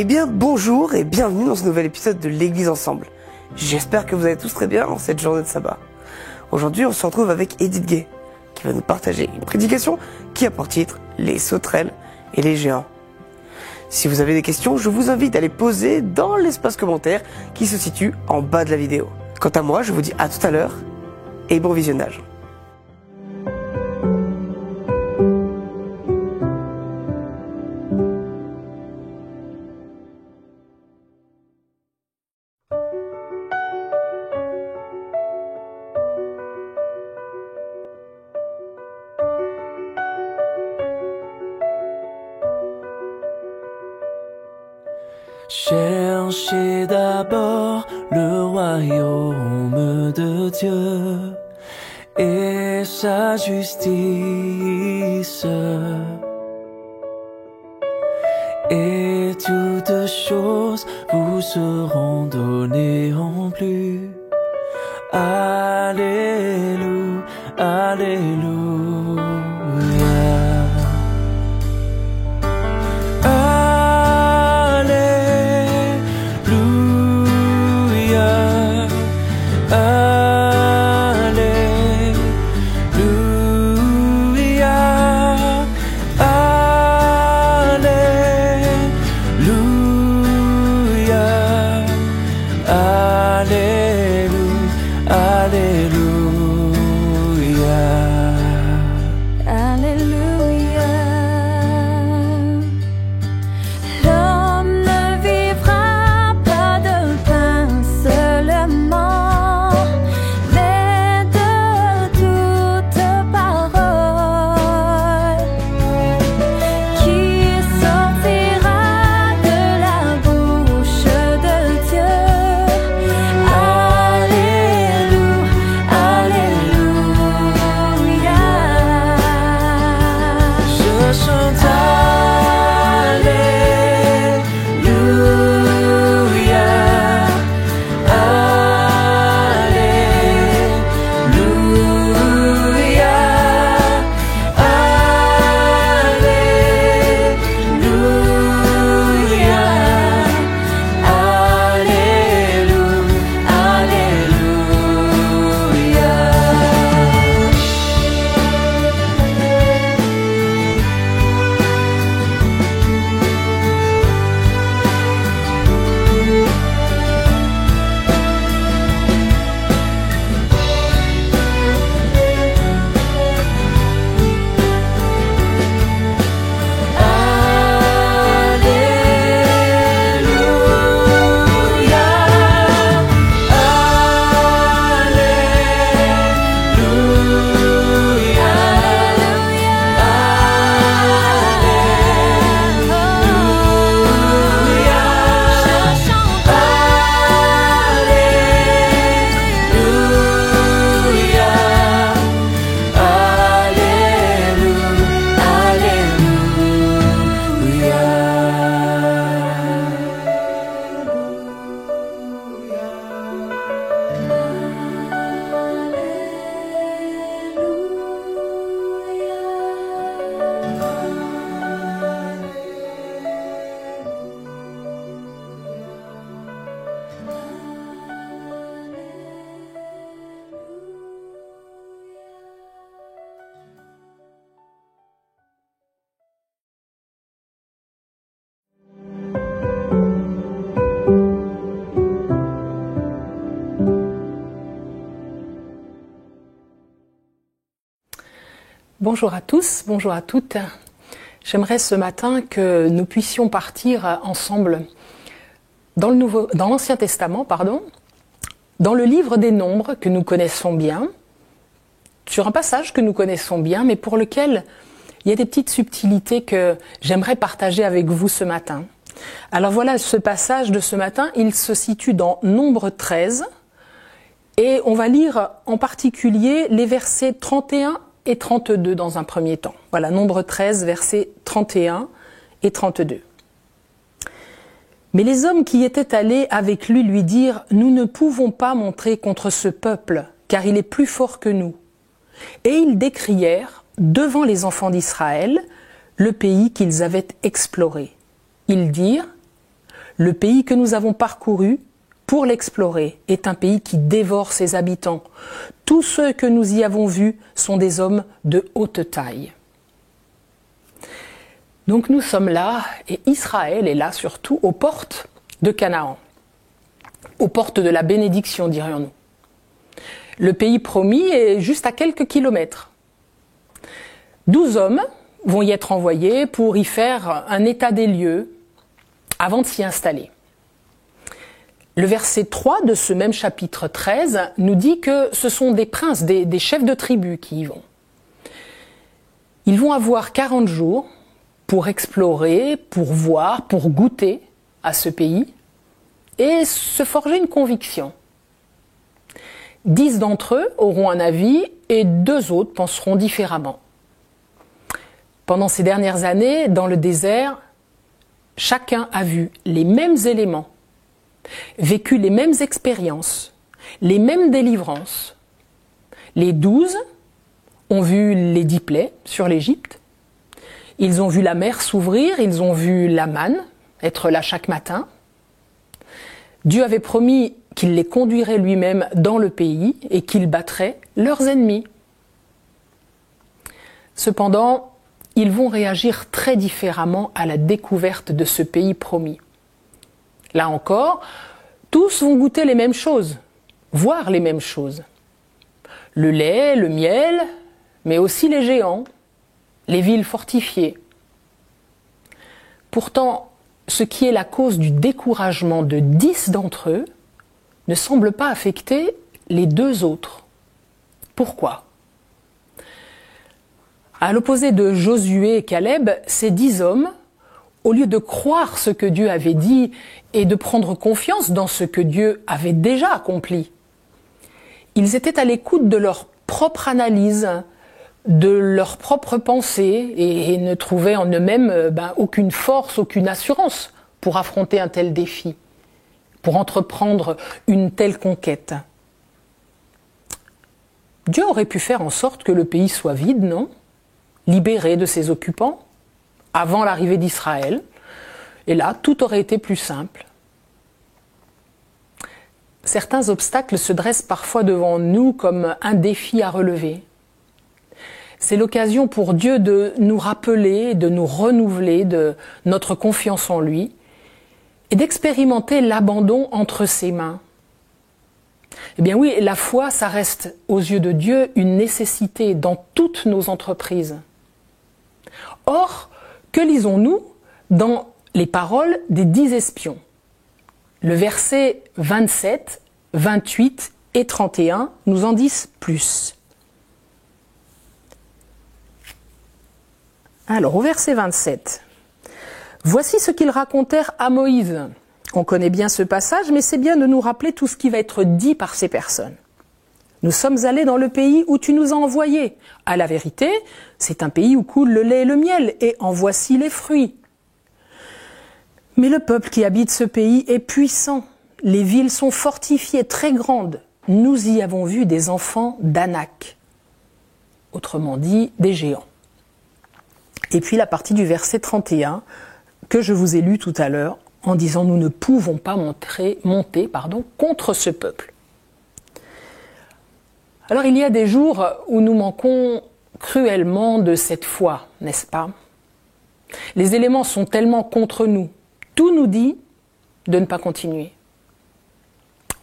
Eh bien bonjour et bienvenue dans ce nouvel épisode de l'Église Ensemble. J'espère que vous allez tous très bien en cette journée de sabbat. Aujourd'hui on se retrouve avec Edith Gay qui va nous partager une prédication qui a pour titre Les sauterelles et les géants. Si vous avez des questions, je vous invite à les poser dans l'espace commentaire qui se situe en bas de la vidéo. Quant à moi, je vous dis à tout à l'heure et bon visionnage. Cherchez d'abord le royaume de Dieu et sa justice, et toutes choses vous seront données en plus. Alléluia, alléluia. Bonjour à tous, bonjour à toutes. J'aimerais ce matin que nous puissions partir ensemble dans l'Ancien Testament, dans le livre des Nombres que nous connaissons bien, sur un passage que nous connaissons bien, mais pour lequel il y a des petites subtilités que j'aimerais partager avec vous ce matin. Alors voilà, ce passage de ce matin, il se situe dans Nombre 13, et on va lire en particulier les versets 31 et 32 dans un premier temps. Voilà, Nombre 13, versets 31 et 32. Mais les hommes qui étaient allés avec lui lui dirent « Nous ne pouvons pas montrer contre ce peuple, car il est plus fort que nous. » Et ils décrièrent, devant les enfants d'Israël, le pays qu'ils avaient exploré. Ils dirent Le pays que nous avons parcouru pour l'explorer est un pays qui dévore ses habitants. Tous ceux que nous y avons vus sont des hommes de haute taille. Donc nous sommes là, et Israël est là surtout, aux portes de Canaan, aux portes de la bénédiction, dirions-nous. Le pays promis est juste à quelques kilomètres. 12 hommes vont y être envoyés pour y faire un état des lieux avant de s'y installer. Le verset 3 de ce même chapitre 13 nous dit que ce sont des princes, des chefs de tribu qui y vont. Ils vont avoir 40 jours pour explorer, pour voir, pour goûter à ce pays et se forger une conviction. 10 d'entre eux auront un avis et 2 autres penseront différemment. Pendant ces dernières années, dans le désert, chacun a vu les mêmes éléments, vécu les mêmes expériences, les mêmes délivrances. Les 12 ont vu les 10 plaies sur l'Égypte. Ils ont vu la mer s'ouvrir, ils ont vu la manne être là chaque matin. Dieu avait promis qu'il les conduirait lui-même dans le pays et qu'il battrait leurs ennemis. Cependant, ils vont réagir très différemment à la découverte de ce pays promis. Là encore, tous vont goûter les mêmes choses, voir les mêmes choses. Le lait, le miel, mais aussi les géants, les villes fortifiées. Pourtant, ce qui est la cause du découragement de 10 d'entre eux ne semble pas affecter les 2 autres. Pourquoi ? À l'opposé de Josué et Caleb, ces 10 hommes, au lieu de croire ce que Dieu avait dit et de prendre confiance dans ce que Dieu avait déjà accompli, ils étaient à l'écoute de leur propre analyse, de leurs propres pensées et ne trouvaient en eux-mêmes aucune force, aucune assurance pour affronter un tel défi, pour entreprendre une telle conquête. Dieu aurait pu faire en sorte que le pays soit vide, non ? Libéré de ses occupants, avant l'arrivée d'Israël, et là, tout aurait été plus simple. Certains obstacles se dressent parfois devant nous comme un défi à relever. C'est l'occasion pour Dieu de nous rappeler, de nous renouveler de notre confiance en lui et d'expérimenter l'abandon entre ses mains. Eh bien oui, la foi, ça reste aux yeux de Dieu une nécessité dans toutes nos entreprises. Or, que lisons-nous dans les paroles des 10 espions ? Le verset 27, 28 et 31 nous en disent plus. Alors, au verset 27, « Voici ce qu'ils racontèrent à Moïse. » On connaît bien ce passage, mais c'est bien de nous rappeler tout ce qui va être dit par ces personnes. « Nous sommes allés dans le pays où tu nous as envoyés. À la vérité, c'est un pays où coule le lait et le miel, et en voici les fruits. Mais le peuple qui habite ce pays est puissant. Les villes sont fortifiées, très grandes. Nous y avons vu des enfants d'Anak. » Autrement dit, des géants. Et puis la partie du verset 31 que je vous ai lu tout à l'heure en disant « Nous ne pouvons pas monter contre ce peuple. » Alors il y a des jours où nous manquons cruellement de cette foi, n'est-ce pas ? Les éléments sont tellement contre nous. Tout nous dit de ne pas continuer.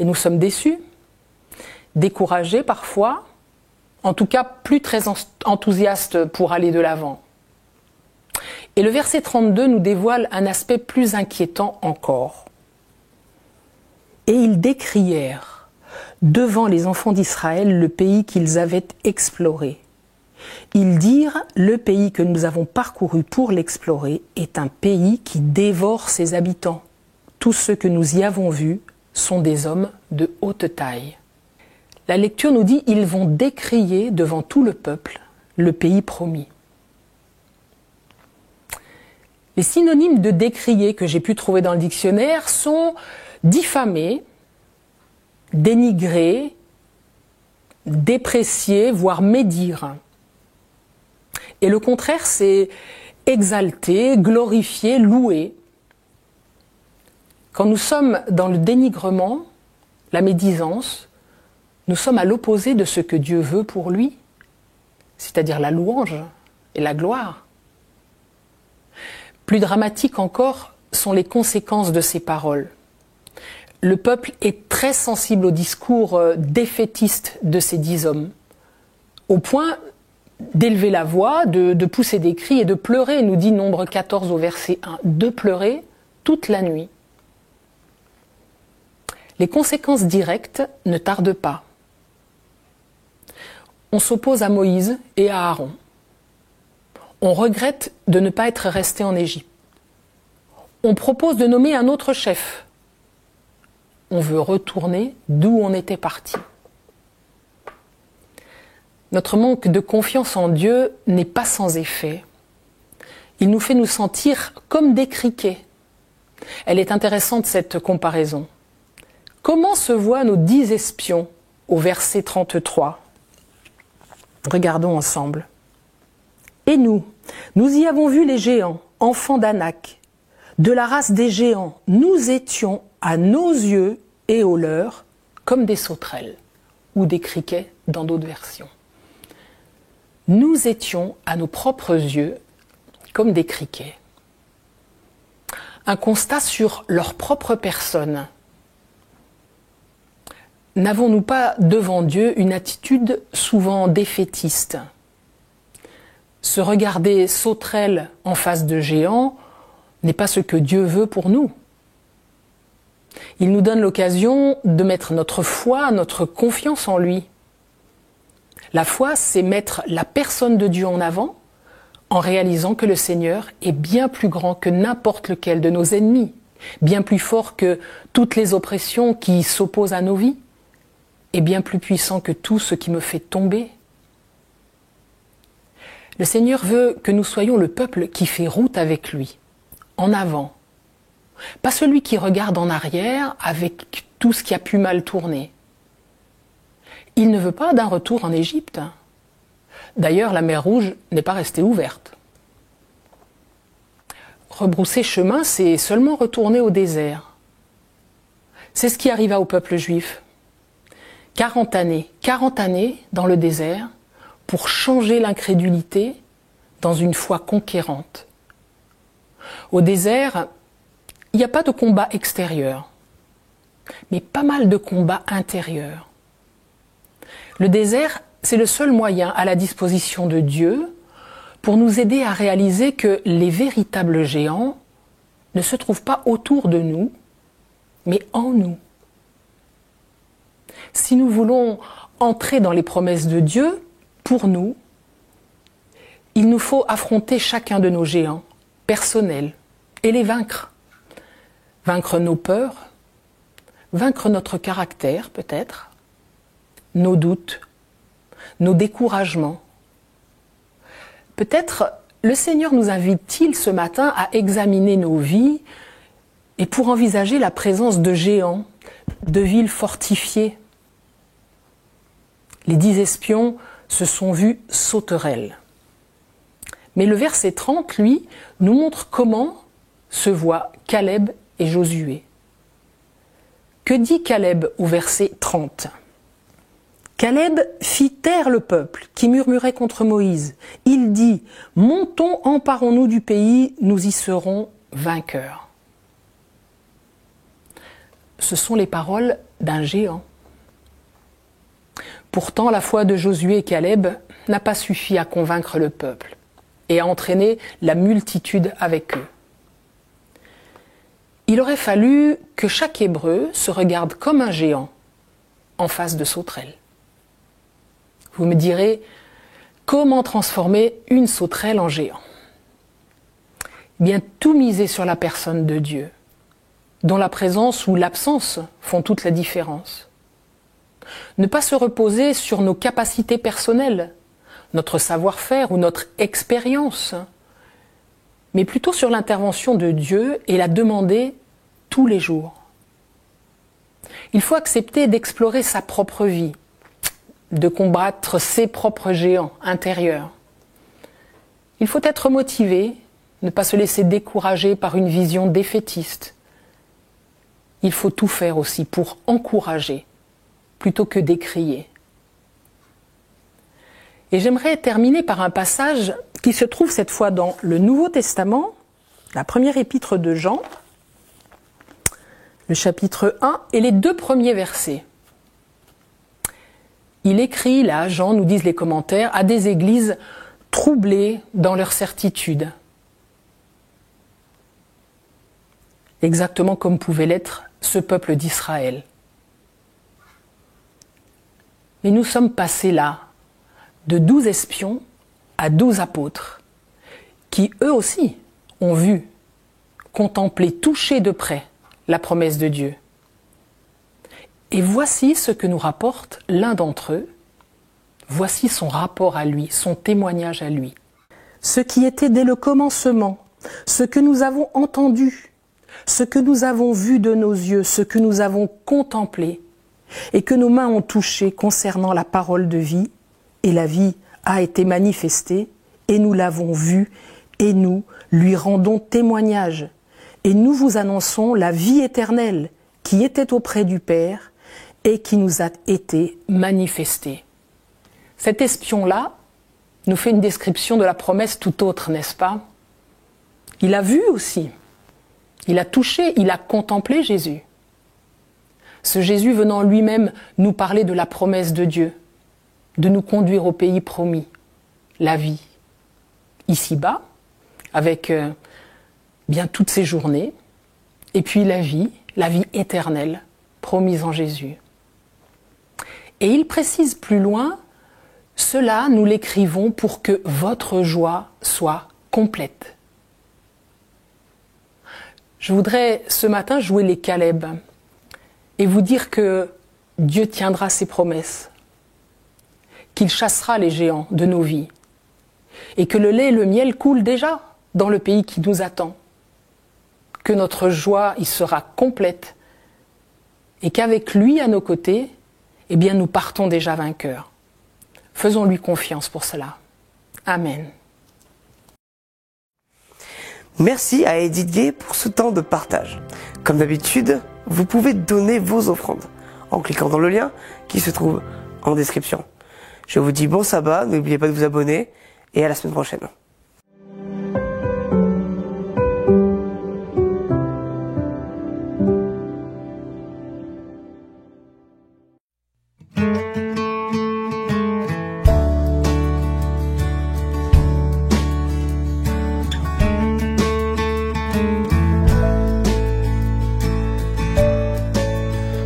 Et nous sommes déçus, découragés parfois, en tout cas plus très enthousiastes pour aller de l'avant. Et le verset 32 nous dévoile un aspect plus inquiétant encore. « Et ils décrièrent devant les enfants d'Israël le pays qu'ils avaient exploré. Ils dirent, le pays que nous avons parcouru pour l'explorer est un pays qui dévore ses habitants. Tous ceux que nous y avons vus sont des hommes de haute taille. » La lecture nous dit, ils vont décrier devant tout le peuple le pays promis. Les synonymes de décrier que j'ai pu trouver dans le dictionnaire sont diffamer, dénigrer, déprécier, voire médire. Et le contraire, c'est exalter, glorifier, louer. Quand nous sommes dans le dénigrement, la médisance, nous sommes à l'opposé de ce que Dieu veut pour lui, c'est-à-dire la louange et la gloire. Plus dramatique encore sont les conséquences de ces paroles. Le peuple est très sensible au discours défaitiste de ces 10 hommes, au point d'élever la voix, de pousser des cris et de pleurer, nous dit Nombre 14 au verset 1, de pleurer toute la nuit. Les conséquences directes ne tardent pas. On s'oppose à Moïse et à Aaron. On regrette de ne pas être resté en Égypte. On propose de nommer un autre chef. On veut retourner d'où on était parti. Notre manque de confiance en Dieu n'est pas sans effet. Il nous fait nous sentir comme des criquets. Elle est intéressante cette comparaison. Comment se voient nos 10 espions au verset 33 ? Regardons ensemble. Et nous y avons vu les géants, enfants d'Anak, de la race des géants. Nous étions à nos yeux et aux leurs comme des sauterelles ou des criquets dans d'autres versions. Nous étions à nos propres yeux comme des criquets. Un constat sur leur propre personne. N'avons-nous pas devant Dieu une attitude souvent défaitiste ? Se regarder sauterelle en face de géants n'est pas ce que Dieu veut pour nous. Il nous donne l'occasion de mettre notre foi, notre confiance en lui. La foi, c'est mettre la personne de Dieu en avant en réalisant que le Seigneur est bien plus grand que n'importe lequel de nos ennemis, bien plus fort que toutes les oppressions qui s'opposent à nos vies, et bien plus puissant que tout ce qui me fait tomber. Le Seigneur veut que nous soyons le peuple qui fait route avec lui, en avant. Pas celui qui regarde en arrière avec tout ce qui a pu mal tourner. Il ne veut pas d'un retour en Égypte. D'ailleurs, la mer Rouge n'est pas restée ouverte. Rebrousser chemin, c'est seulement retourner au désert. C'est ce qui arriva au peuple juif. 40 années dans le désert pour changer l'incrédulité dans une foi conquérante. Au désert, il n'y a pas de combat extérieur, mais pas mal de combats intérieurs. Le désert, c'est le seul moyen à la disposition de Dieu pour nous aider à réaliser que les véritables géants ne se trouvent pas autour de nous, mais en nous. Si nous voulons entrer dans les promesses de Dieu, pour nous, il nous faut affronter chacun de nos géants personnels et les vaincre. Vaincre nos peurs, vaincre notre caractère peut-être, nos doutes, nos découragements. Peut-être le Seigneur nous invite-t-il ce matin à examiner nos vies et pour envisager la présence de géants, de villes fortifiées. Les 10 espions se sont vus sauterelles. Mais le verset 30, lui, nous montre comment se voient Caleb et Josué. Que dit Caleb au verset 30 ? Caleb fit taire le peuple qui murmurait contre Moïse. Il dit : « Montons, emparons-nous du pays, nous y serons vainqueurs. » Ce sont les paroles d'un géant. Pourtant, la foi de Josué et Caleb n'a pas suffi à convaincre le peuple et à entraîner la multitude avec eux. Il aurait fallu que chaque Hébreu se regarde comme un géant en face de sauterelles. Vous me direz, comment transformer une sauterelle en géant ? Bien, tout miser sur la personne de Dieu, dont la présence ou l'absence font toute la différence. Ne pas se reposer sur nos capacités personnelles, notre savoir-faire ou notre expérience, mais plutôt sur l'intervention de Dieu et la demander tous les jours. Il faut accepter d'explorer sa propre vie, de combattre ses propres géants intérieurs. Il faut être motivé, ne pas se laisser décourager par une vision défaitiste. il faut tout faire aussi pour encourager, plutôt que décrier. Et j'aimerais terminer par un passage qui se trouve cette fois dans le Nouveau Testament, la première épître de Jean, le chapitre 1 et les 2 premiers versets. Il écrit, là, Jean, nous disent les commentaires, à des églises troublées dans leur certitude. Exactement comme pouvait l'être ce peuple d'Israël. Mais nous sommes passés là, de 12 espions à 12 apôtres, qui eux aussi ont vu, contemplé, touché de près la promesse de Dieu. Et voici ce que nous rapporte l'un d'entre eux. Voici son rapport à lui, son témoignage à lui. Ce qui était dès le commencement, ce que nous avons entendu, ce que nous avons vu de nos yeux, ce que nous avons contemplé et que nos mains ont touché concernant la parole de vie, et la vie a été manifestée, et nous l'avons vue, et nous lui rendons témoignage. Et nous vous annonçons la vie éternelle qui était auprès du Père et qui nous a été manifestée. Cet espion-là nous fait une description de la promesse tout autre, n'est-ce pas? Il a vu aussi, il a touché, il a contemplé Jésus. Ce Jésus venant lui-même nous parler de la promesse de Dieu, de nous conduire au pays promis, la vie, ici-bas, avec bien toutes ces journées, et puis la vie éternelle, promise en Jésus. Et il précise plus loin, cela nous l'écrivons pour que votre joie soit complète. Je voudrais ce matin jouer les Caleb et vous dire que Dieu tiendra ses promesses, qu'il chassera les géants de nos vies et que le lait et le miel coulent déjà dans le pays qui nous attend, que notre joie y sera complète et qu'avec lui à nos côtés, eh bien nous partons déjà vainqueurs. Faisons-lui confiance pour cela. Amen. Merci à Edith Gay pour ce temps de partage. Comme d'habitude, vous pouvez donner vos offrandes en cliquant dans le lien qui se trouve en description. Je vous dis bon sabbat, n'oubliez pas de vous abonner et à la semaine prochaine.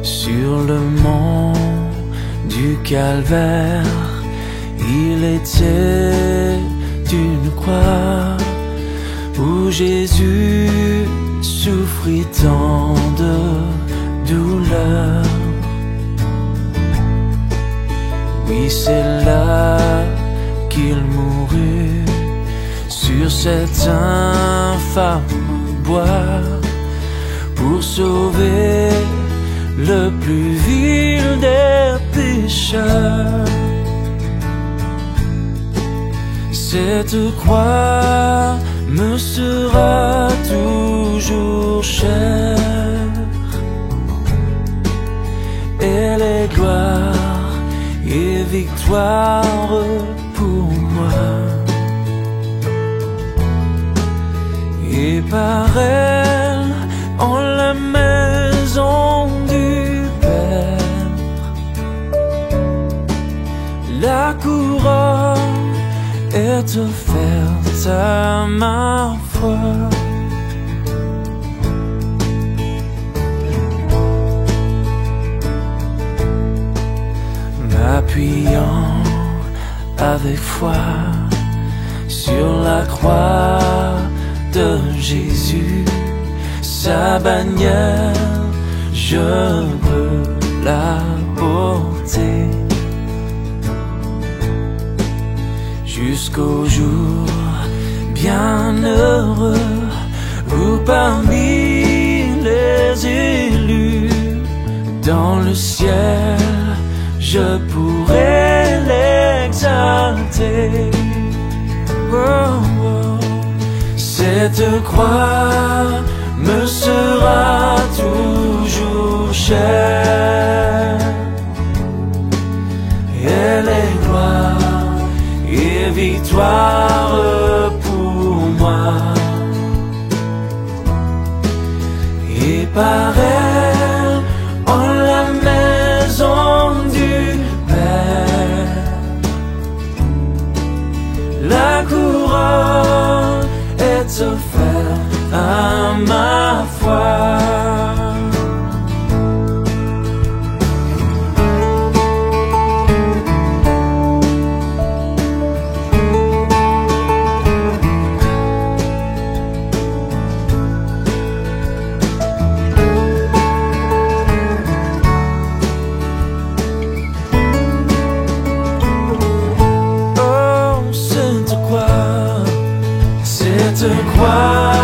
Sur le mont du Calvaire, il était une croix où Jésus souffrit tant de douleur. Oui, c'est là qu'il mourut sur cet infâme bois pour sauver le plus vil des pécheurs. Cette croix me sera toujours chère. Elle est gloire et victoire pour moi. Et par elle, en la maison du Père, la couronne est offerte à ma foi. M'appuyant avec foi sur la croix de Jésus, sa bannière, je veux la porter jusqu'au jour bienheureux où parmi les élus dans le ciel je pourrai l'exalter. Oh, oh. Cette croix me sera toujours chair. Elle est gloire et victoire pour moi. Et par elle, en la maison du Père, la couronne est offerte à ma foi. Cette croix